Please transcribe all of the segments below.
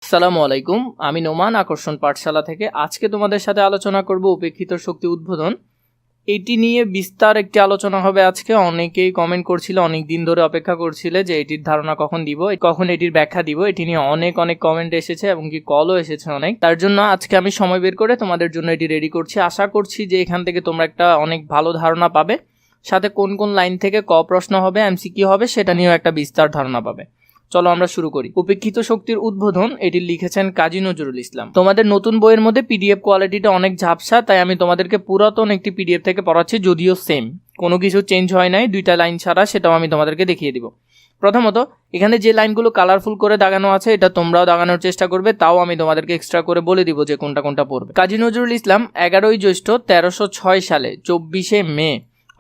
আসসালামু আলাইকুম, আমি নোমান আকর্ষণ পাঠশালা থেকে আজকে তোমাদের সাথে আলোচনা করব উপেক্ষিত শক্তি উদ্বোধন। এটি নিয়ে বিস্তার একটি আলোচনা হবে আজকে। অনেকেই কমেন্ট করছিল, অনেক দিন ধরে অপেক্ষা করছিলে যে এটির ধারণা কখন দিব, কখন এটির ব্যাখ্যা দিব। এটি নিয়ে অনেক কমেন্ট এসেছে এবং কি কলও এসেছে অনেক। তার জন্য আজকে আমি সময় বের করে তোমাদের জন্য এটি রেডি করছি। আশা করছি যে এখান থেকে তোমরা একটা অনেক ভালো ধারণা পাবে, সাথে কোন কোন লাইন থেকে ক প্রশ্ন হবে, এমসিকিউ হবে, সেটা নিয়েও একটা বিস্তার ধারণা পাবে। চলো আমরা শুরু করি। উপেক্ষিত শক্তির উদ্বোধন, এটি লিখেছেন কাজী নজরুল ইসলাম। তোমাদের নতুন বইয়ের মধ্যে পিডিএফ কোয়ালিটিটা অনেক ঝাপসা, তাই আমি তোমাদেরকে পুরাতন একটি পিডিএফ থেকে পড়াচ্ছি, যদিও সেম, কোনো কিছু চেঞ্জ হয় নাই, 2টা লাইন ছাড়া, সেটাও আমি তোমাদেরকে দেখিয়ে দিব। প্রথমত এখানে যে লাইনগুলো কালারফুল করে দাগানো আছে, এটা তোমরাও দাগানোর চেষ্টা করবে, তাও আমি তোমাদেরকে এক্সট্রা করে বলে দিব যে কোনটা কোনটা পড়বে। কাজী নজরুল ইসলাম 11ই জ্যৈষ্ঠ 1306 সালে 24শে মে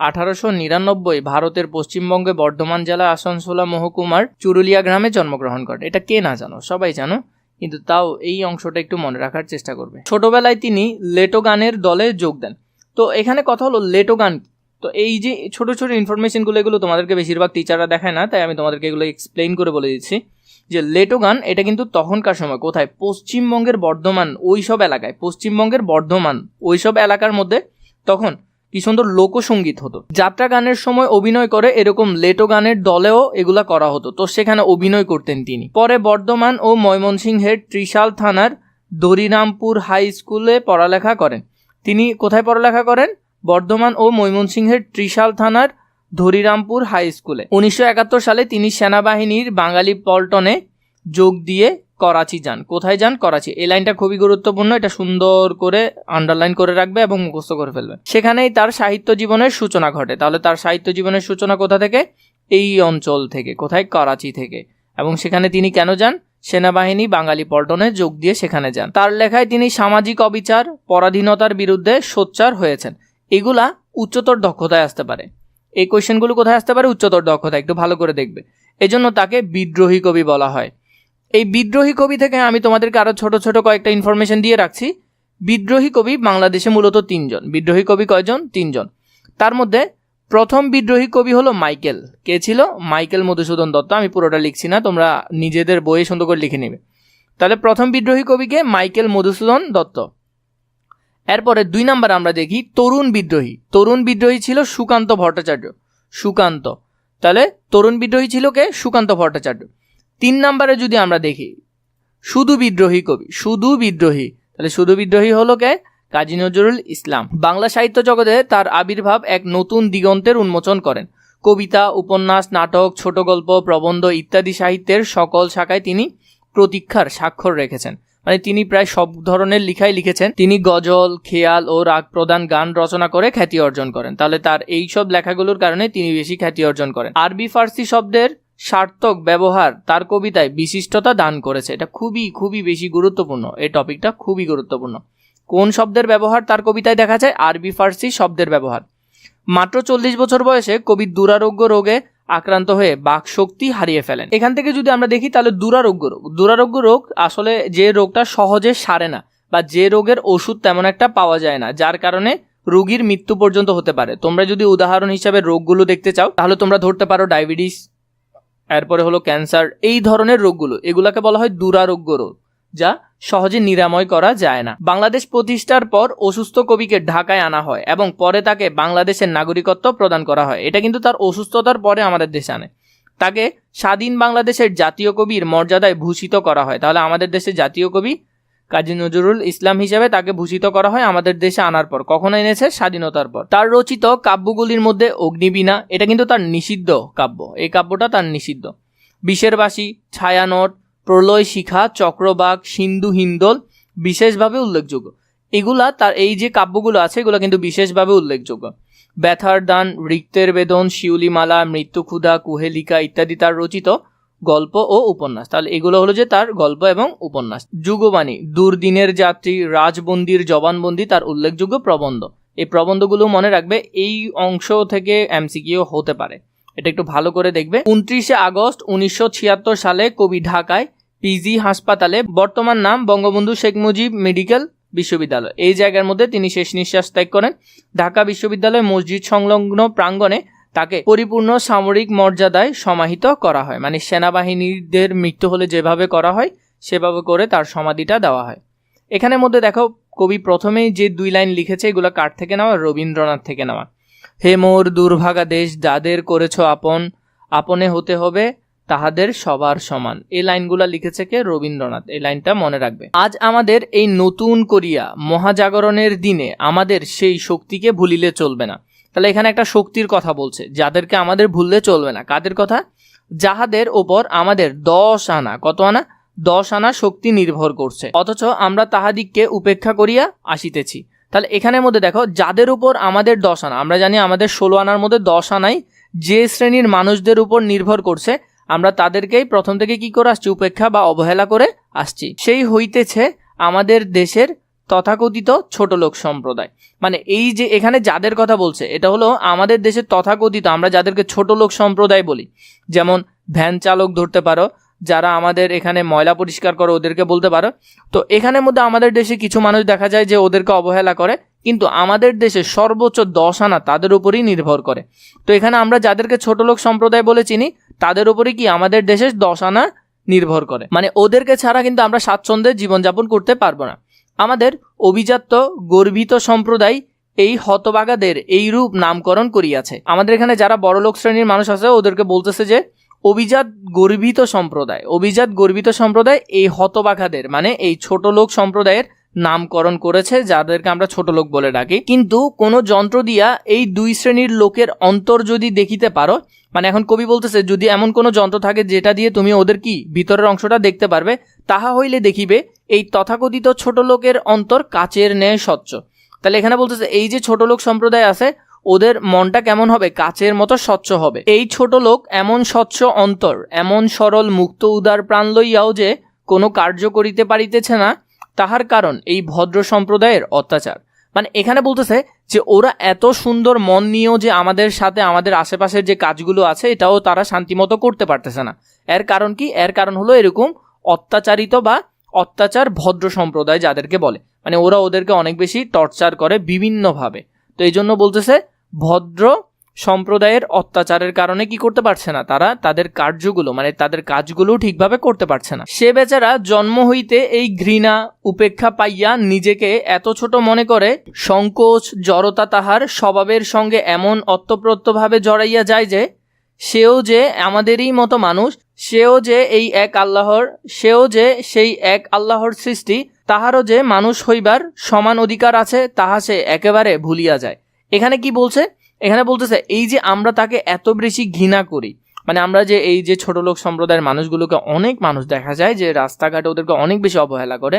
1899 ভারতের পশ্চিমবঙ্গে বর্ধমান জেলা আসানসোল মহকুমার চুরুলিয়া গ্রামে জন্মগ্রহণ করেন। এটা কে না জানো, সবাই জানো, কিন্তু তাও এই অংশটা একটু মনে রাখার চেষ্টা করবে। ছোটবেলায় তিনি লেটো গানের দলে যোগ দেন। তো এখানে কথা হলো লেটো গান। তো এই যে ছোট ছোট ইনফরমেশনগুলো, এগুলো তোমাদেরকে বেশিরভাগ টিচাররা দেখায় না, তাই আমি তোমাদেরকে এগুলো এক্সপ্লেইন করে বলে দিচ্ছি যে লেটো গান এটা কিন্তু তখনকার সময় কোথায়, পশ্চিমবঙ্গের বর্ধমান ওইসব এলাকায়, পশ্চিমবঙ্গের বর্ধমান ওইসব এলাকার মধ্যে তখন কি সুন্দর লোকসঙ্গীত হতো। যাত্রা গানের সময় অভিনয় করে এরকম লেটো গানের দলেও এগুলা করা হতো, তো সেখানে অভিনয় করতেন তিনি। পরে বর্ধমান ও ময়মনসিংহের ত্রিশাল থানার দরিরামপুর হাই স্কুলে পড়ালেখা করেন। তিনি কোথায় পড়ালেখা করেন? বর্ধমান ও ময়মনসিংহের ত্রিশাল থানার ধরিরামপুর হাই স্কুলে। 1971 সালে তিনি সেনাবাহিনীর বাঙালি পল্টনে যোগ দিয়ে করাচি যান। কোথায় যান? করাচি। এই লাইনটা খুবই গুরুত্বপূর্ণ, এটা সুন্দর করে আন্ডারলাইন করে রাখবে এবং মুখস্থ করে ফেলবে। সেখানেই তার সাহিত্য জীবনের সূচনা ঘটে। তাহলে তার সাহিত্য জীবনের সূচনা কোথা থেকে? এই অঞ্চল থেকে। কোথায়? করাচি থেকে। এবং সেখানে তিনি কেন যান? সেনাবাহিনী বাঙালি পল্টনে যোগ দিয়ে সেখানে যান। তার লেখায় তিনি সামাজিক অবিচার, পরাধীনতার বিরুদ্ধে সোচ্চার হয়েছেন। এগুলা উচ্চতর দক্ষতায় আসতে পারে। এই কোয়েশ্চেনগুলো কোথায় আসতে পারে? উচ্চতর দক্ষতা, একটু ভালো করে দেখবে। এজন্য তাকে বিদ্রোহী কবি বলা হয়। এই বিদ্রোহী কবি থেকে আমি তোমাদেরকে আরো ছোট ছোট কয়েকটা ইনফরমেশন দিয়ে রাখছি। বিদ্রোহী কবি বাংলাদেশে মূলত 3জন। বিদ্রোহী কবি কয়জন? 3জন। তার মধ্যে প্রথম বিদ্রোহী কবি হলো মাইকেল। কে ছিল? মাইকেল মধুসূদন দত্ত। আমি পুরোটা লিখছি না, তোমরা নিজেদের বইয়ে সুন্দর করে লিখে নেবে। তাহলে প্রথম বিদ্রোহী কবিকে মাইকেল মধুসূদন দত্ত। এরপরে 2 নাম্বার আমরা দেখি তরুণ বিদ্রোহী। তরুণ বিদ্রোহী ছিল সুকান্ত ভট্টাচার্য। সুকান্ত। তাহলে তরুণ বিদ্রোহী ছিল কে? সুকান্ত ভট্টাচার্য। 3 নাম্বারে যদি আমরা দেখি শুধু বিদ্রোহী কবি, শুধু বিদ্রোহী, তাহলে শুধু বিদ্রোহী হলো কে? কাজী নজরুল ইসলাম। বাংলা সাহিত্য জগতে তার আবির্ভাব এক নতুন দিগন্তের উন্মোচন করেন। কবিতা, উপন্যাস, নাটক, ছোট গল্প, প্রবন্ধ ইত্যাদি সাহিত্যের সকল শাখায় তিনি প্রতীক্ষার স্বাক্ষর রেখেছেন। মানে তিনি প্রায় সব ধরনের লিখাই লিখেছেন। তিনি গজল, খেয়াল ও রাগ প্রদান গান রচনা করে খ্যাতি অর্জন করেন। তাহলে তার এই সব লেখাগুলোর কারণে তিনি বেশি খ্যাতি অর্জন করেন। আরবি ফার্সি শব্দের সার্থক ব্যবহার তার কবিতায় বিশিষ্টতা দান করেছে। এটা খুবই খুবই বেশি গুরুত্বপূর্ণ, এই টপিকটা খুবই গুরুত্বপূর্ণ। কোন শব্দের ব্যবহার তার কবিতায় দেখা যায়? আরবি ফার্সি শব্দের ব্যবহার। মাত্র 40 বছর বয়সে কবি দুরারোগ্য রোগে আক্রান্ত হয়ে বাকশক্তি হারিয়ে ফেলেন। এখান থেকে যদি আমরা দেখি তাহলে দুরারোগ্য রোগ আসলে যে রোগটা সহজে সারে না, বা যে রোগের ওষুধ তেমন একটা পাওয়া যায় না, যার কারণে রোগীর মৃত্যু পর্যন্ত হতে পারে। তোমরা যদি উদাহরণ হিসাবে রোগগুলো দেখতে চাও তাহলে তোমরা ধরতে পারো ডায়াবেটিস, এরপরে হলো ক্যান্সার, এই ধরনের রোগগুলো, এগুলাকে বলা হয় দুরারোগ্য রোগ, যা সহজে নিরাময় করা যায় না। বাংলাদেশ প্রতিষ্ঠার পর অসুস্থ কবিকে ঢাকায় আনা হয় এবং পরে তাকে বাংলাদেশের নাগরিকত্ব প্রদান করা হয়। এটা কিন্তু তার অসুস্থতার পরে আমাদের দেশে আনে। তাকে স্বাধীন বাংলাদেশের জাতীয় কবির মর্যাদায় ভূষিত করা হয়। তাহলে আমাদের দেশে জাতীয় কবি কাজী নজরুল ইসলাম হিসেবে তাকে ভূষিত করা হয় আমাদের দেশে আনার পর। কখন এনেছে? স্বাধীনতার পর। তার রচিত কাব্যগুলির মধ্যে অগ্নিবীণা, এটা কিন্তু তার নিষিদ্ধ কাব্য, এই কাব্যটা তার নিষিদ্ধ। বিষের বাসী, ছায়ানট, প্রলয় শিখা, চক্রবাক, সিন্ধু হিন্দোল বিশেষভাবে উল্লেখযোগ্য। এগুলা তার এই যে কাব্যগুলো আছে এগুলো কিন্তু বিশেষভাবে উল্লেখযোগ্য। ব্যথার দান, রিক্তের বেদন, শিউলিমালা, মৃত্যুক্ষুধা, কুহেলিকা ইত্যাদি তার রচিত গল্প ও উপন্যাস। তাহলে এগুলো হলো যে তার গল্প এবং উপন্যাস। যুগবাণী, দুর্দিনের যাত্রী, রাজবন্দির জবানবন্দি তার উল্লেখযোগ্য প্রবন্ধ। এই প্রবন্ধগুলো মনে রাখবে, এই অংশ থেকে এমসিকিউ হতে পারে, এটা একটু ভালো করে দেখবে। 29শে আগস্ট 1976 সালে কবি ঢাকায় পিজি হাসপাতালে, বর্তমান নাম বঙ্গবন্ধু শেখ মুজিব মেডিকেল বিশ্ববিদ্যালয়, এই জায়গার মধ্যে তিনি শেষ নিঃশ্বাস ত্যাগ করেন। ঢাকা বিশ্ববিদ্যালয় মসজিদ সংলগ্ন প্রাঙ্গণে তাকে পরিপূর্ণ সামরিক মর্যাদায় সমাহিত করা হয়। মানে সেনাবাহিনীদের মৃত্যু হলে যেভাবে করা হয় সেভাবে করে তার সমাধিটা দেওয়া হয়। এখানের মধ্যে দেখো কবি প্রথমেই যে 2 লাইন লিখেছে এগুলো কার থেকে নেওয়া? রবীন্দ্রনাথ থেকে নেওয়া। হে মোর দুর্ভাগা দেশ, যাদের করেছ আপন, আপনে হতে হবে তাহাদের সবার সমান। এই লাইনগুলা লিখেছে কে? রবীন্দ্রনাথ। এই লাইনটা মনে রাখবে। আজ আমাদের এই নতুন করিয়া মহাজাগরণের দিনে আমাদের সেই শক্তিকে ভুলিলে চলবে না। তাহলে এখানে একটা শক্তির কথা বলছে, যাদেরকে আমাদের ভুললে চলবে না। কাদের কথা? যাহাদের ওপর আমাদের 10 আনা, কত আনা? 10 আনা শক্তি নির্ভর করছে, অথচ আমরা তাহাদিগকে উপেক্ষা করিয়া আসিতেছি। তাহলে এখানের মধ্যে দেখো, যাদের উপর আমাদের 10 আনা, আমরা জানি আমাদের 16 আনার মধ্যে 10 আনাই যে শ্রেণীর মানুষদের উপর নির্ভর করছে, আমরা তাদেরকেই প্রথম থেকে কি করে আসছি? উপেক্ষা বা অবহেলা করে আসছি। সেই হইতেছে আমাদের দেশের তথাকথিত ছোট লোক সম্প্রদায়। মানে এই যে এখানে যাদের কথা বলছে, এটা হলো আমাদের দেশের তথাকথিত, আমরা যাদেরকে ছোট লোক সম্প্রদায় বলি, যেমন ভ্যান চালক ধরতে পারো, যারা আমাদের এখানে ময়লা পরিষ্কার করে ওদেরকে বলতে পারো। তো এখানের মধ্যে আমাদের দেশে কিছু মানুষ দেখা যায় যে ওদেরকে অবহেলা করে, কিন্তু আমাদের দেশে সর্বোচ্চ 10 আনা তাদের উপরই নির্ভর করে। তো এখানে আমরা যাদেরকে ছোট লোক সম্প্রদায় বলে চিনি, তাদের উপরে কি আমাদের দেশে 10 আনা নির্ভর করে। মানে ওদেরকে ছাড়া কিন্তু আমরা স্বাচ্ছন্দ্যে জীবনযাপন করতে পারবো না। আমাদের অভিজাত গর্বিত সম্প্রদায় এই হতভাগাদের এই রূপ নামকরণ করিয়াছে। আমাদের এখানে যারা বড়লোক শ্রেণীর মানুষ আছে ওদেরকে বলতেছে যে অভিজাত গর্বিত সম্প্রদায়। অভিজাত গর্বিত সম্প্রদায় এই হতভাগাদের মানে এই ছোট লোক সম্প্রদায়ের নামকরণ করেছে, যাদেরকে আমরা ছোট লোক বলে ডাকি। কিন্তু কোনো যন্ত্র দিয়া এই 2 শ্রেণীর লোকের অন্তর যদি দেখিতে পারো, মানে এখন কবি বলতেছে যদি এমন কোনো যন্ত্র থাকে যেটা দিয়ে তুমি ওদের কি ভিতরের অংশটা দেখতে পারবে, তাহা হইলে দেখিবে এই তথাকথিত ছোট লোকের অন্তর কাচের ন্যায় স্বচ্ছ। তাহলে এখানে বলতেছে এই যে ছোট লোক সম্প্রদায় আছে, ওদের মনটা কেমন হবে? কাচের মতো স্বচ্ছ হবে। এই ছোট লোক এমন স্বচ্ছ অন্তর, এমন সরল মুক্ত উদার প্রাণ লইয়াও যে কোনো কার্য করিতে পারিতেছে না, তাহার কারণ এই ভদ্র সম্প্রদায়ের অত্যাচার। মানে এখানে বলতেছে যে ওরা এত সুন্দর মন নিয়েও যে আমাদের সাথে আমাদের আশেপাশের যে কাজগুলো আছে এটাও তারা শান্তিমতো করতে পারতেছে না। এর কারণ কি? এর কারণ হলো এরকম অত্যাচারিত বা অত্যাচার ভদ্র সম্প্রদায় যাদেরকে বলে, মানে ওরা ওদেরকে অনেক বেশি টর্চার করে বিভিন্নভাবে। তো এই জন্য বলতেছে ভদ্র সম্প্রদায়ের অত্যাচারের কারণে কি করতে পারছে না, তারা তাদের কার্যগুলো মানে তাদের কাজগুলো ঠিকভাবে করতে পারছে না। সে বেচারা জন্ম হইতে এই ঘৃণা উপেক্ষা পাইয়া নিজেকে এত ছোট মনে করে, সংকোচ জড়তা তাহার স্বভাবের সঙ্গে এমন অতপ্রত্যভাবে জড়াইয়া যায় যে সেও যে আমাদেরই মতো মানুষ, সেও যে সেই এক আল্লাহর সৃষ্টি, তাহারও যে মানুষ হইবার সমান অধিকার আছে, তাহা সে একেবারে ভুলিয়া যায়। এখানে কি বলছে? এখানে বলতেছে এই যে আমরা তাকে এত বেশি ঘৃণা করি, মানে আমরা যে এই যে ছোট লোক সম্প্রদায়ের মানুষগুলোকে অনেক মানুষ দেখা যায় যে রাস্তাঘাটে ওদেরকে অনেক বেশি অবহেলা করে,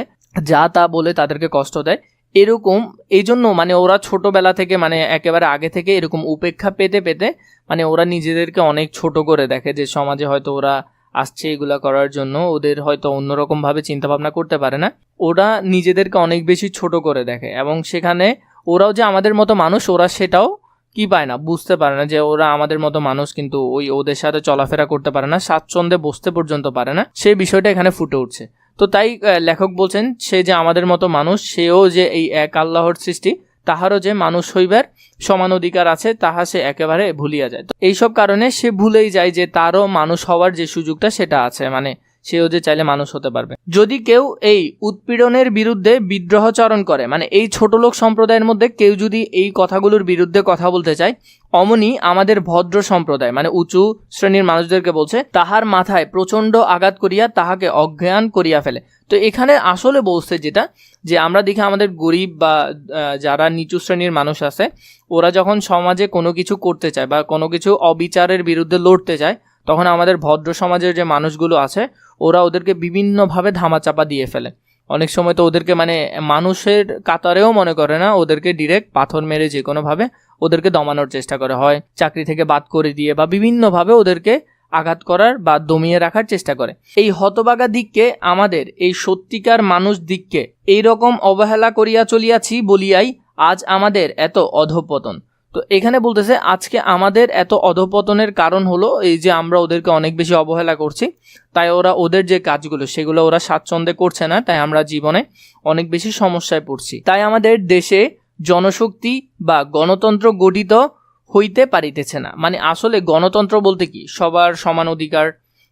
যা তা বলে তাদেরকে কষ্ট দেয়, এরকম এই জন্য মানে ওরা ছোটবেলা থেকে মানে একেবারে আগে থেকে এরকম উপেক্ষা পেতে পেতে মানে ওরা নিজেদেরকে অনেক ছোট করে দেখে, যে সমাজে হয়তো ওরা আসছে এগুলা করার জন্য, ওদের হয়তো অন্যরকম ভাবে চিন্তা ভাবনা করতে পারে না, ওরা নিজেদেরকে অনেক বেশি ছোট করে দেখে। এবং সেখানে ওরাও যে আমাদের মতো মানুষ, ওরা সেটাও কি পায় না, বুঝতে পারে না যে ওরা আমাদের মতো মানুষ, কিন্তু ওদের সাথে চলাফেরা করতে পারে না, স্বাচ্ছন্দ্যে বসতে পর্যন্ত পারে না, সেই বিষয়টা এখানে ফুটে উঠছে। তো তাই লেখক বলছেন সে যে আমাদের মতো মানুষ, সেও যে এই এক আল্লাহর সৃষ্টি, তাহারও যে মানুষ হইবার সমান অধিকার আছে, তাহা সে একেবারে ভুলিয়া যায়। তো এইসব কারণে সে ভুলেই যায় যে তারও মানুষ হওয়ার যে সুযোগটা সেটা আছে, মানে সেও যে চাইলে মানুষ হতে পারবে। যদি কেউ এই উৎপীড়নের বিরুদ্ধে বিদ্রোহচরণ করে, মানে এই ছোট লোক সম্প্রদায়ের মধ্যে কেউ যদি এই কথাগুলোর বিরুদ্ধে কথা বলতে চায়, অমনি আমাদের ভদ্র সম্প্রদায় মানে উঁচু শ্রেণীর মানুষদেরকে বলছে, তাহার মাথায় প্রচণ্ড আঘাত করিয়া তাহাকে অজ্ঞান করিয়া ফেলে। তো এখানে আসলে বলছে যেটা, যে আমরা দেখি আমাদের গরিব বা যারা নিচু শ্রেণীর মানুষ আছে, ওরা যখন সমাজে কোনো কিছু করতে চায় বা কোনো কিছু অবিচারের বিরুদ্ধে লড়তে চায়, তখন আমাদের ভদ্র সমাজের যে মানুষগুলো আছে ওরা ওদেরকে বিভিন্নভাবে ধামাচাপা দিয়ে ফেলে। অনেক সময় তো ওদেরকে মানে মানুষের কাতারেও মনে করে না, ওদেরকে ডিরেক্ট পাথর মেরে যে কোনোভাবে ওদেরকে দমানোর চেষ্টা করে, হয় চাকরি থেকে বাদ করে দিয়ে বা বিভিন্নভাবে ওদেরকে আঘাত করার বা দমিয়ে রাখার চেষ্টা করে। এই হতবাগা দিককে আমাদের এই সত্যিকার মানুষ দিককে এইরকম অবহেলা করিয়া চলিয়াছি বলিয়াই আজ আমাদের এত অধঃপতন। তো এখানে বলতেছে আজকে আমাদের এত অধঃপতনের কারণ হলো এই যে আমরা ওদেরকে অনেক বেশি অবহেলা করছি, তাই ওরা ওদের যে কাজগুলো সেগুলো ওরা স্বাচ্ছন্দ্যে করছে না, তাই আমরা জীবনে অনেক বেশি সমস্যায় পড়ছি। তাই আমাদের দেশে জনশক্তি বা গণতন্ত্র গঠিত হইতে পারিতেছে না। মানে আসলে গণতন্ত্র বলতে কি, সবার সমান অধিকার,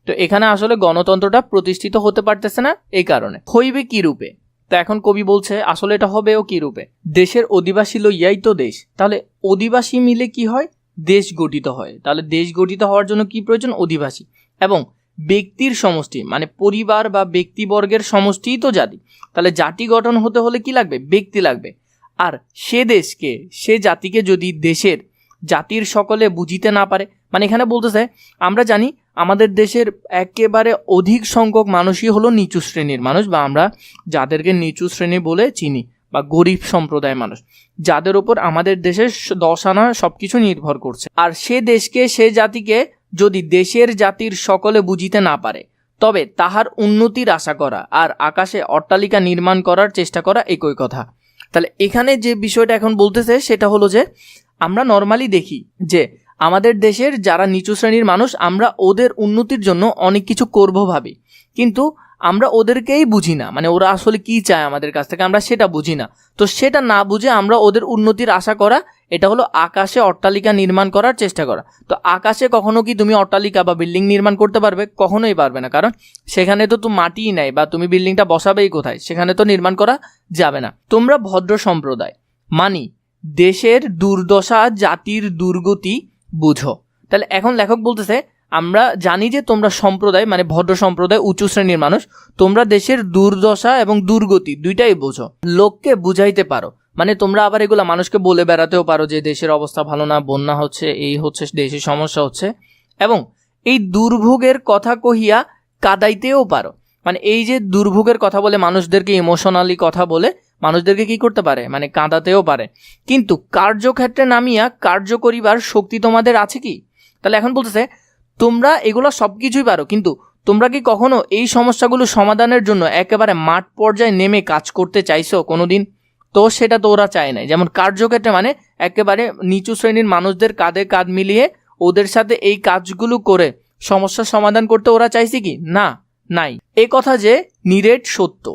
তো এখানে আসলে গণতন্ত্রটা প্রতিষ্ঠিত হতে পারতেছে না, এই কারণে। হইবে কি রূপে? তো এখন কবি বলছে আসলে এটা হবেও কি রূপে? দেশের অধিবাসী লইয়াই তো দেশ। তাহলে অধিবাসী মিলে কি হয়? দেশ গঠিত হয়। তাহলে দেশ গঠিত হওয়ার জন্য কি প্রয়োজন? অধিবাসী। এবং ব্যক্তির সমষ্টি, মানে পরিবার বা ব্যক্তিবর্গের সমষ্টিই তো জাতি। তাহলে জাতি গঠন হতে হলে কি লাগবে? ব্যক্তি লাগবে। আর সে দেশকে, সে জাতিকে যদি দেশের জাতির সকলে বুঝিতে না পারে, মানে এখানে বলতেছে আমরা জানি আমাদের দেশের একেবারে অধিক সংখ্যক মানুষই হলো নিচু শ্রেণীর মানুষ, বা আমরা যাদেরকে নিচু শ্রেণী বলে চিনি, বা গরিব সম্প্রদায়ের মানুষ, যাদের উপর আমাদের দেশের 10 আনা সবকিছু নির্ভর করছে। আর সে দেশকে, সে জাতিকে যদি দেশের জাতির সকলে বুঝিতে না পারে, তবে তাহার উন্নতির আশা করা আর আকাশে অট্টালিকা নির্মাণ করার চেষ্টা করা একই কথা। তাহলে এখানে যে বিষয়টা এখন বলতেছে সেটা হলো যে আমরা নর্মালি দেখি যে আমাদের দেশের যারা নিচু শ্রেণীর মানুষ, আমরা ওদের উন্নতির জন্য অনেক কিছু করব ভাবি, কিন্তু আমরা ওদেরকেই বুঝি না, মানে ওরা আসলে কি চায় আমাদের কাছ থেকে আমরা সেটা বুঝি না। তো সেটা না বুঝে আমরা ওদের উন্নতির আশা করা, এটা হলো আকাশে অট্টালিকা নির্মাণ করার চেষ্টা করা। তো আকাশে কখনো কি তুমি অট্টালিকা বা বিল্ডিং নির্মাণ করতে পারবে? কখনোই পারবে না, কারণ সেখানে তো তুমি মাটিই নাই, বা তুমি বিল্ডিংটা বসাবেই কোথায়? সেখানে তো নির্মাণ করা যাবে না। তোমরা ভদ্র সম্প্রদায়, মানি দেশের দুর্দশা জাতির দুর্গতি বুঝো। তাহলে এখন লেখক বলতেছে আমরা জানি যে তোমরা সম্প্রদায়, মানে ভদ্র সম্প্রদায়, উঁচু শ্রেণীর মানুষ, তোমরা দেশের দুর্দশা এবং দুর্গতি দুইটাই বোঝো, লোককে বুঝাইতে পারো। মানে তোমরা আবার এগুলা মানুষকে বলে বেড়াতেও পারো যে দেশের অবস্থা ভালো না, বন্যা হচ্ছে, এই হচ্ছে, দেশের সমস্যা হচ্ছে, এবং এই দুর্ভোগের কথা কহিয়া কাদাইতেও পারো। মানে এই যে দুর্ভোগের কথা বলে মানুষদেরকে ইমোশনালি কথা বলে মানুষদেরকে কি করতে পারে? মানে কাঁদাতেও পারে। কিন্তু কার্যক্ষেত্রে নামিয়া কার্য করিবার শক্তি তোমাদের আছে কি? তাহলে এখন বলতেছে তোমরা এগুলো সব কিছুই পারো, কিন্তু তোমরা কি কখনো এই সমস্যাগুলো সমাধানের জন্য একেবারে মাঠ পর্যায়ে নেমে কাজ করতে চাইছো কোনোদিন? তো সেটা তো ওরা চায় নাই। যেমন কার্যক্ষেত্রে মানে একেবারে নিচু শ্রেণীর মানুষদের কাঁধে কাঁধ মিলিয়ে ওদের সাথে এই কাজগুলো করে সমস্যার সমাধান করতে ওরা চাইছে কি? না, নাই। এই কথা যে নিরেট সত্য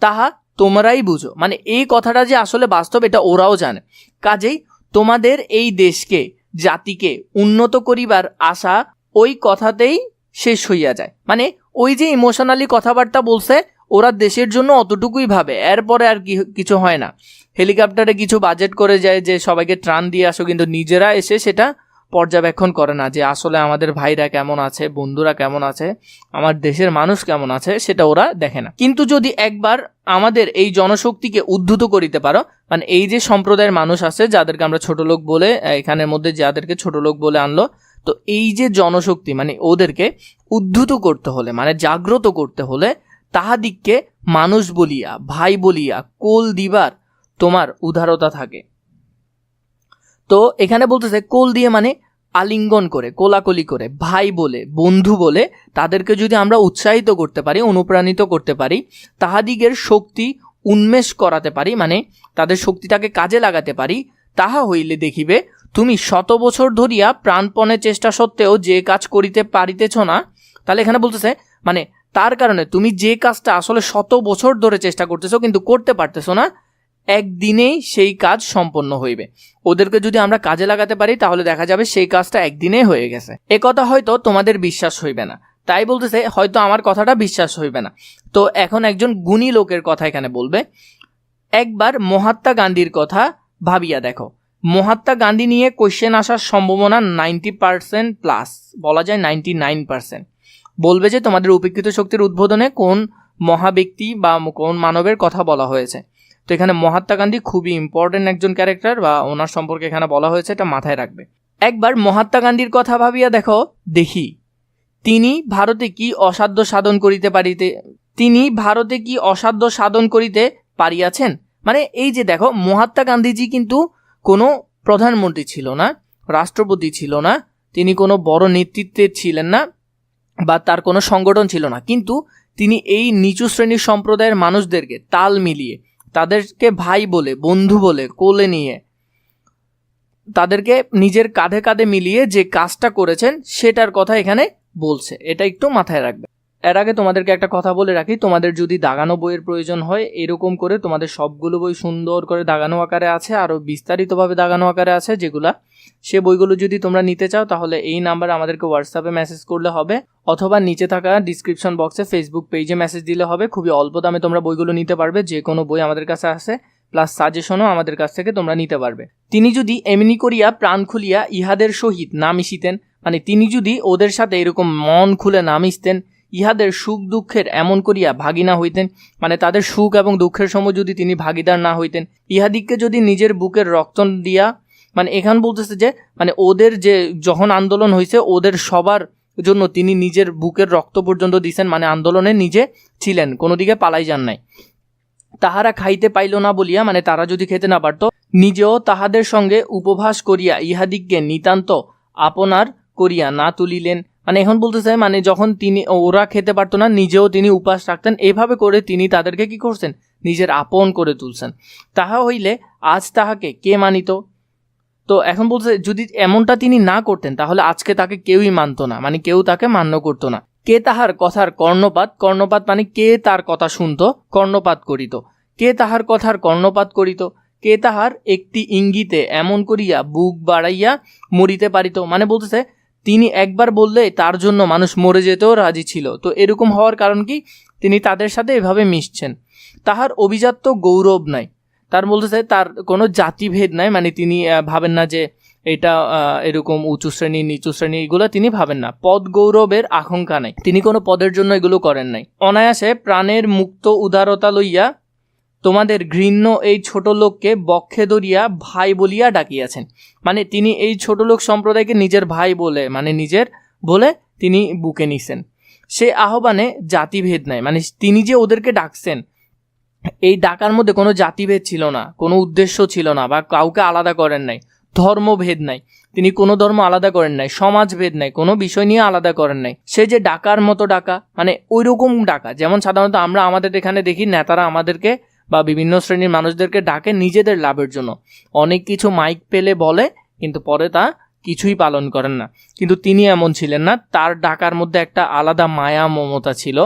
তাহা তোমরাই বুঝো। মানে এই কথাটা যে আসলে বাস্তব এটা ওরাও জানে। কাজেই তোমাদের এই দেশকে, জাতিকে উন্নত করিবার আশা ওই কথাতেই শেষ হইয়া যায়। মানে ওই যে ইমোশনালি কথাবার্তা বলছে, ওরা দেশের জন্য অতটুকুই ভাবে, এরপরে আর কিছু হয় না। হেলিকপ্টারে কিছু বাজেট করে যায় যে সবাইকে ত্রাণ দিয়ে আসো, কিন্তু নিজেরা এসে সেটা পর্যবেক্ষণ করে না যে আসলে আমাদের ভাইরা কেমন আছে, বন্ধুরা কেমন আছে, আমার দেশের মানুষ কেমন আছে, সেটা ওরা দেখে না। কিন্তু যদি একবার আমাদের এই জনশক্তিকে উদ্ধৃত করিতে পারো, মানে এই যে সম্প্রদায়ের মানুষ আছে যাদেরকে আমরা ছোট লোক বলে, এখানের মধ্যে যাদেরকে ছোট লোক বলে আনলো, তো এই যে জনশক্তি, মানে ওদেরকে উদ্ধৃত করতে হলে, মানে জাগ্রত করতে হলে তাহাদিগকে মানুষ বলিয়া, ভাই বলিয়া কোল দিবার তোমার উদারতা থাকে। তো এখানে বলতেছে কোল দিয়ে মানে আলিঙ্গন করে, কোলাকুলি করে, ভাই বলে, বন্ধু বলে তাদেরকে যদি আমরা উৎসাহিত করতে পারি, অনুপ্রাণিত করতে পারি, তাহাদিগের শক্তি উন্মেষ করাতে পারি, মানে তাদের শক্তিটাকে কাজে লাগাতে পারি, তাহা হইলে দেখিবে তুমি 100 বছর ধরিয়া প্রাণপণে চেষ্টা সত্ত্বেও যে কাজ করিতে পারিতেছ না। তাহলে এখানে বলতেছে মানে তার কারণে তুমি যে কাজটা আসলে 100 বছর ধরে চেষ্টা করতেছো কিন্তু করতে পারতেছো না, একদিনেই সেই কাজ সম্পন্ন হইবে। ওদেরকে যদি আমরা কাজে লাগাতে পারি তাহলে দেখা যাবে সেই কাজটা একদিনেই হয়ে গেছে। এ কথা হয়তো তোমাদের বিশ্বাস হইবে না, তাই বলতেছে হয়তো আমার কথাটা বিশ্বাস হইবে না। তো এখন একজন গুণী লোকের কথা এখানে বলবে। একবার মহাত্মা গান্ধীর কথা ভাবিয়া দেখো। মহাত্মা গান্ধী নিয়ে কোশ্চেন আসার সম্ভাবনা 90% প্লাস, বলা যায় 99%। বলবে যে তোমাদের উপেক্ষিত শক্তির উদ্বোধনে কোন মহাব্যক্তি বা কোন মানবের কথা বলা হয়েছে। তো এখানে মহাত্মা গান্ধী খুবই ইম্পর্টেন্ট একজন ক্যারেক্টার, বা ওনার সম্পর্কে এখানে বলা হয়েছে, এটা মাথায় রাখবে। একবার মহাত্মা গান্ধীর কথা ভাবিয়া দেখো দেখি তিনি ভারতে কি অসাধ্য সাধন করিতে পারিয়াছেন। মানে এই যে দেখো মহাত্মা গান্ধীজি কিন্তু কোনো প্রধানমন্ত্রী ছিল না, রাষ্ট্রপতি ছিল না, তিনি কোনো বড় নেতৃত্বে ছিলেন না, বা তার কোনো সংগঠন ছিল না, কিন্তু তিনি এই নিচু শ্রেণীর সম্প্রদায়ের মানুষদেরকে তাল মিলিয়ে, তাদেরকে ভাই বলে, বন্ধু বলে কোলে নিয়ে, তাদেরকে নিজের কাঁধে কাঁধে মিলিয়ে যে কাজটা করেছেন সেটার কথা এখানে বলছে। এটা একটু মাথায় রাখবে। এর আগে তোমাদেরকে একটা কথা বলে রাখি, তোমাদের যদি দাগানো বইয়ের প্রয়োজন হয়, এরকম করে তোমাদের সবগুলো বই সুন্দর করে দাগানো আকারে আছে, আরও বিস্তারিতভাবে দাগানো আকারে আছে যেগুলা, সে বইগুলো যদি তোমরা নিতে চাও তাহলে এই নাম্বারে আমাদেরকে হোয়াটসঅ্যাপে মেসেজ করলে হবে, অথবা নিচে থাকা ডিসক্রিপশন বক্সে ফেসবুক পেজে মেসেজ দিলে হবে। খুবই অল্প দামে তোমরা বইগুলো নিতে পারবে, যে কোনো বই আমাদের কাছে আছে, প্লাস সাজেশনও আমাদের কাছ থেকে তোমরা নিতে পারবে। তিনি যদি এমনি করিয়া প্রাণ খুলিয়া ইহাদের সহিত না মিশিতেন, মানে তিনি যদি ওদের সাথে এরকম মন খুলে না মিশতেন, ইহাদের সুখ দুঃখের এমন করিয়া ভাগিনা হইতেন, মানে তাদের সুখ এবং দুঃখের সময় যদি তিনি ভাগিদার না হইতেন, ইহাদিককে যদি নিজের বুকের রক্ত দিয়া, মানে এখান বলতেছে যে মানে ওদের যে যখন আন্দোলন হয়েছে ওদের সবার জন্য তিনি নিজের বুকের রক্ত পর্যন্ত দিছেন, মানে আন্দোলনে নিজে ছিলেন, কোনো দিকে পালাই যান নাই। তাহারা খাইতে পাইল না বলিয়া, মানে তারা যদি খেতে না পারত, নিজেও তাহাদের সঙ্গে উপবাস করিয়া ইহাদিককে নিতান্ত আপনার করিয়া না তুলিলেন। মানে এখন বলতেছে মানে যখন তিনি ওরা খেতে পারতো না, নিজেও তিনি উপাস রাখতেন, এভাবে করে তিনি তাদেরকে কি করছেন, নিজের আপন করে তুলছেন। তাহা হইলে আজ তাহাকে কে মানিত? তো এখন বলছে যদি এমনটা তিনি না করতেন তাহলে আজকে তাকে কেউই মানতো না, মানে কেউ তাকে মান্য করতো না। কে তাহার কথার কর্ণপাত, কর্ণপাত মানে কে তার কথা শুনতো, কর্ণপাত করিত। কে তাহার কথার কর্ণপাত করিত, কে তাহার একটি ইঙ্গিতে এমন করিয়া বুক বাড়াইয়া মরিতে পারিত। মানে বলতেছে তিনি একবার বললে তার জন্য মানুষ মরে যেতেও রাজি ছিল। তো এরকম হওয়ার কারণ কি, তিনি তাদের সাথে এভাবে মিশছেন। তাহার অভিজাত্য গৌরব নাই, তার বলতেছে তার কোনো জাতিভেদ নাই, মানে তিনি ভাবেন না যে এটা এরকম উঁচু শ্রেণী নিচু শ্রেণী, এগুলো তিনি ভাবেন না। পদ গৌরবের আকাঙ্ক্ষা নাই, তিনি কোনো পদের জন্য এগুলো করেন নাই। অনায়াসে প্রাণের মুক্ত উদারতা লইয়া তোমাদের ঘৃণ্য এই ছোট লোককে বক্ষে ধরিয়া ভাই বলিয়া ডাকিয়াছেন। মানে তিনি এই ছোট লোক সম্প্রদায়কে নিজের ভাই বলে, মানে নিজের বলে তিনি বুকে নিছেন। সে আহ্বানে জাতিভেদ নাই, মানে তিনি যে ওদেরকে ডাকছেন, এই ডাকার মধ্যে কোনো জাতিভেদ ছিল না, কোনো উদ্দেশ্য ছিল না, বা কাউকে আলাদা করেন নাই, ধর্মভেদ নাই, তিনি কোনো ধর্ম আলাদা করেন নাই, সমাজভেদ নাই, কোনো বিষয় নিয়ে আলাদা করেন নাই। সে যে ডাকার মতো ডাকা, মানে ওই রকম ডাকা যেমন সাধারণত আমরা আমাদের এখানে দেখি নেতারা আমাদেরকে বা বিভিন্ন শ্রেণীর মানুষদেরকে ডাকে নিজেদের লাভের জন্য, অনেক কিছু মাইক পেলে বলে কিন্তু পরে তা কিছুই পালন করেন না। কিন্তু তিনি এমন ছিলেন না, তার ডাকার মধ্যে একটা আলাদা মায়া মমতা ছিল।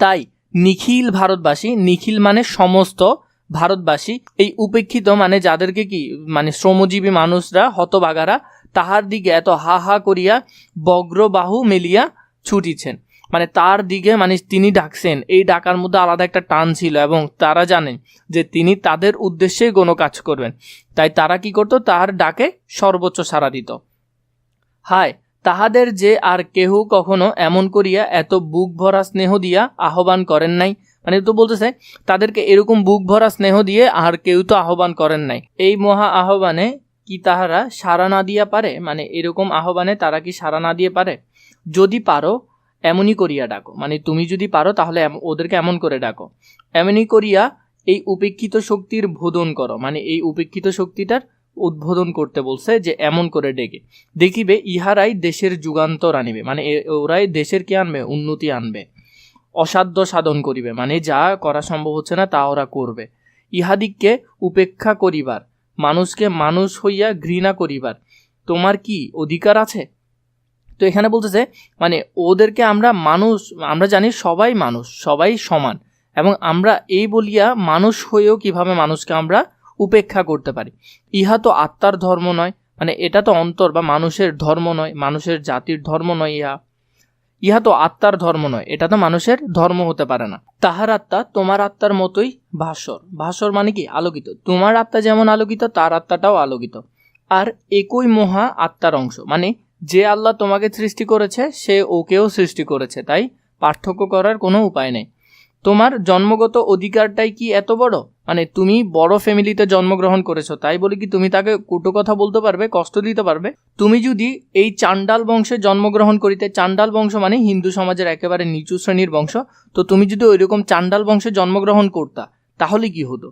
তাই নিখিল ভারতবাসী, নিখিল মানে সমস্ত ভারতবাসী, এই উপেক্ষিত মানে যাদেরকে কি মানে শ্রমজীবী মানুষরা হতভাগারা, তাহার দিকে এত হা হা করিয়া বগ্রবাহু মেলিয়া ছুটিছেন। মানে তার দিকে মানে তিনি ডাকছেন, এই ডাকার মধ্যে আলাদা একটা টান ছিল এবং তারা জানেন যে তিনি তাদের উদ্দেশ্যে কোনো কাজ করবেন। তাই তারা কি করতো, তার ডাকে সর্বোচ্চ সাড়া দিত। হায় তাহাদের যে আর কেহ কখনো এমন করিয়া এত বুক ভরা স্নেহ দিয়া আহ্বান করেন নাই। মানে তো বলতেছে তাদেরকে এরকম বুক ভরা স্নেহ দিয়ে আর কেউ তো আহ্বান করেন নাই। এই মহা আহ্বানে কি তাহারা সাড়া না দিয়া পারে? মানে এরকম আহ্বানে তারা কি সাড়া না দিয়ে পারে? যদি পারো এমনই করিয়া ডাকো, মানে তুমি যদি পারো তাহলে ওদেরকে এমন করে ডাকো, এমনই করিয়া এই উপেক্ষিত শক্তির বোধন করো। মানে এই উপেক্ষিত শক্তিটার উদ্বোধন করতে বলছে যে এমন করে ডেকে দেখিবে ইহারাই দেশের যুগান্তর আনিবে, মানে ওরাই দেশের কি আনবে, উন্নতি আনবে, অসাধ্য সাধন করিবে, মানে যা করা সম্ভব হচ্ছে না তা ওরা করবে। ইহাদিককে উপেক্ষা করিবার, মানুষকে মানুষ হইয়া ঘৃণা করিবার তোমার কি অধিকার আছে? তো এখানে বলতেছে মানে ওদেরকে আমরা মানুষ, আমরা জানি সবাই মানুষ, সবাই সমান, এবং আমরা এই বলিয়া মানুষ হয়েও কিভাবে মানুষকে আমরা উপেক্ষা করতে পারি? ইহা তো আত্মার ধর্ম নয়, মানে এটা তো অন্তর বা মানুষের ধর্ম নয়, মানুষের জাতির ধর্ম নয়। ইহা তো আত্মার ধর্ম নয়, এটা তো মানুষের ধর্ম হতে পারে না। তাহার আত্মা তোমার আত্মার মতোই ভাস্বর, ভাস্বর মানে কি আলোকিত, তোমার আত্মা যেমন আলোকিত তার আত্মাটাও আলোকিত, আর একই মহা আত্মার অংশ। মানে যে আল্লাহ তোমাকে সৃষ্টি করেছে সে ওকেও সৃষ্টি করেছে, তাই পার্থক্য করার কোনো উপায় নেই। তোমার জন্মগত অধিকারটাই কি এত বড়? মানে তুমি বড় ফ্যামিলিতে জন্মগ্রহণ করেছো তাই বলে কি তুমি তাকে কটু কথা বলতে পারবে, কষ্ট দিতে পারবে? তুমি যদি এই চান্ডাল বংশে জন্মগ্রহণ করিতে, চান্ডাল বংশ মানে হিন্দু সমাজের একেবারে নিচু শ্রেণীর বংশ, তো তুমি যদি ওইরকম চান্ডাল বংশে জন্মগ্রহণ করতা তাহলে কি হতো?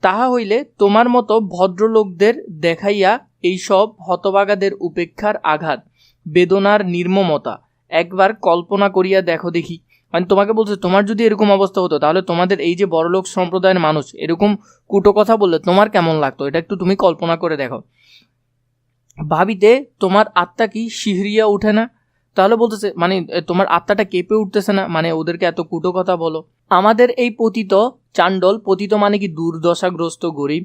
তাহা হইলে তোমার মতো ভদ্রলোকদের দেখাইয়া এইসব হতভাগাদের উপেক্ষার আঘাত, বেদনার নির্মমতা একবার কল্পনা করিয়া দেখো দেখি। মানে তোমাকে বলছে তোমার যদি এরকম অবস্থা হতো তাহলে তোমাদের এই যে বড়লোক সম্প্রদায়ের মানুষ এরকম কুটো কথা বললে তোমার কেমন লাগতো, এটা একটু তুমি কল্পনা করে দেখো। ভাবিতে তোমার আত্মা কি শিহরিয়া উঠে না? তাহলে বলতেছে মানে তোমার আত্মাটা কেঁপে উঠতেছে না, মানে ওদেরকে এত কুটো কথা বলো। আমাদের এই পতিত চাণ্ডল, পতিত মানে কি দুর্দশাগ্রস্ত গরিব,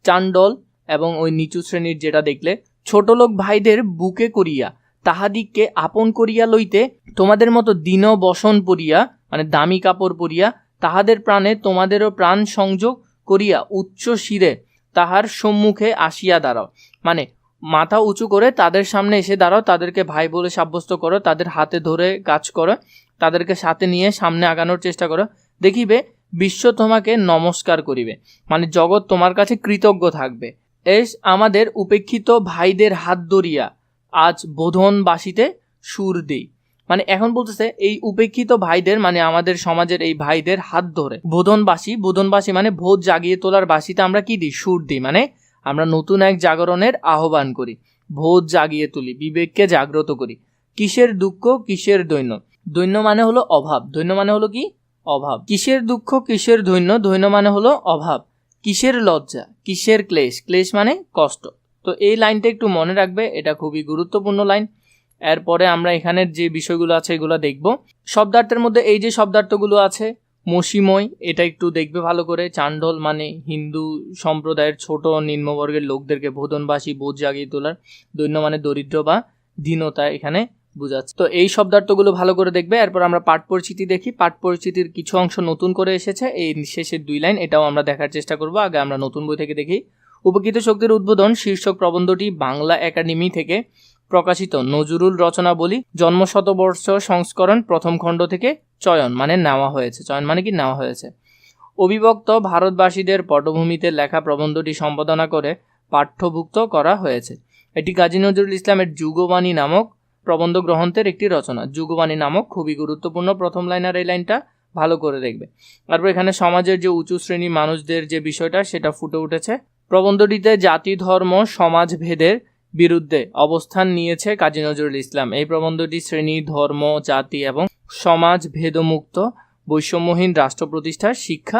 চাণ্ডল এবং ওই নিচু শ্রেণীর যেটা দেখলে ছোটলোক ভাইদের বুকে করিয়া তাহাদিগকে আপন করিয়া লইতে তোমাদের মতো দীন বসন পরিয়া মানে দামি কাপড় পরিয়া তাহাদের প্রাণে তোমাদেরও প্রাণ সংযোগ করিয়া উচ্চ শিরে তাহার সম্মুখে আসিয়া দাঁড়াও, মানে মাথা উঁচু করে তাদের সামনে এসে দাঁড়াও, তাদেরকে ভাই বলে সাব্যস্ত করো, তাদের হাতে ধরে কাজ করো, তাদেরকে সাথে নিয়ে সামনে আগানোর চেষ্টা করো, দেখিবে বিশ্ব তোমাকে নমস্কার করিবে, মানে জগৎ তোমার কাছে কৃতজ্ঞ থাকবে। এস আমাদের উপেক্ষিত ভাইদের হাত ধরিয়া আজ বোধনবাসীতে সুর দেই, মানে এখন বলতেছে এই উপেক্ষিত ভাইদের মানে আমাদের সমাজের এই ভাইদের হাত ধরে বোধনবাসী, বোধনবাসী মানে ভোজ জাগিয়ে তোলার বাসিতে আমরা কি দিই? সুর দিই, মানে আমরা নতুন এক জাগরণের আহ্বান করি, ভোজ জাগিয়ে তুলি, বিবেককে জাগ্রত করি। কিসের দুঃখ কিসের দৈন্য? দৈন্য মানে হলো অভাব, দৈন্য মানে হলো কি? অভাব। কিসের দুঃখ কিসের দৈন্য? দৈন্য মানে হলো অভাব। কিসের লজ্জা কিসের ক্লেশ? ক্লেশ মানে কষ্ট। তো এই লাইনটা একটু মনে রাখবে, এটা খুবই গুরুত্বপূর্ণ লাইন। এরপরে আমরা এখানের যে বিষয়গুলো আছে এগুলো দেখব। শব্দার্থের মধ্যে এই যে শব্দার্থগুলো আছে, মসিময়, এটা একটু দেখবে ভালো করে। চাণ্ডল মানে হিন্দু সম্প্রদায়ের ছোট নিম্নবর্গের লোকদেরকে বোধনবাসী, বোধ জাগিয়ে তোলার। দৈন্য মানে দরিদ্র বা দীনতা এখানে বুঝাচ্ছে। তো এই শব্দার্থগুলো ভালো করে দেখবে। এরপর আমরা পাঠ পরিচিতি দেখি। পাঠ পরিচিতির কিছু অংশ নতুন করে এসেছে, এই শেষের 2 লাইন এটাও আমরা দেখার চেষ্টা করব। আগে আমরা নতুন বই থেকে দেখি। উপকৃত শক্তির উদ্বোধন শীর্ষক প্রবন্ধটি বাংলা একাডেমি থেকে প্রকাশিত নজরুল রচনাবলী জন্মশতবর্ষ সংস্করণ প্রথম খণ্ড থেকে চয়ন মানে নেওয়া হয়েছে। চয়ন মানে কি? নেওয়া হয়েছে। অবিভক্ত ভারতবাসীদের পটভূমিতে লেখা প্রবন্ধটি সম্পাদনা করে পাঠ্যভুক্ত করা হয়েছে। এটি কাজী নজরুল ইসলামের যুগবাণী নামক প্রবন্ধ গ্রন্থের একটি রচনা। যুগবাণী নামক খুবই গুরুত্বপূর্ণ প্রথম লাইন, আর এই লাইনটা ভালো করে দেখবে। তারপর এখানে সমাজের যে উঁচু শ্রেণীর মানুষদের যে বিষয়টা সেটা ফুটে উঠেছে। প্রবন্ধটিতে জাতি ধর্ম সমাজ ভেদের বিরুদ্ধে অবস্থান নিয়েছে কাজী নজরুল ইসলাম। এই প্রবন্ধটি শ্রেণী ধর্ম জাতি এবং সমাজ ভেদমুক্ত বৈষম্যহীন রাষ্ট্র প্রতিষ্ঠার শিক্ষা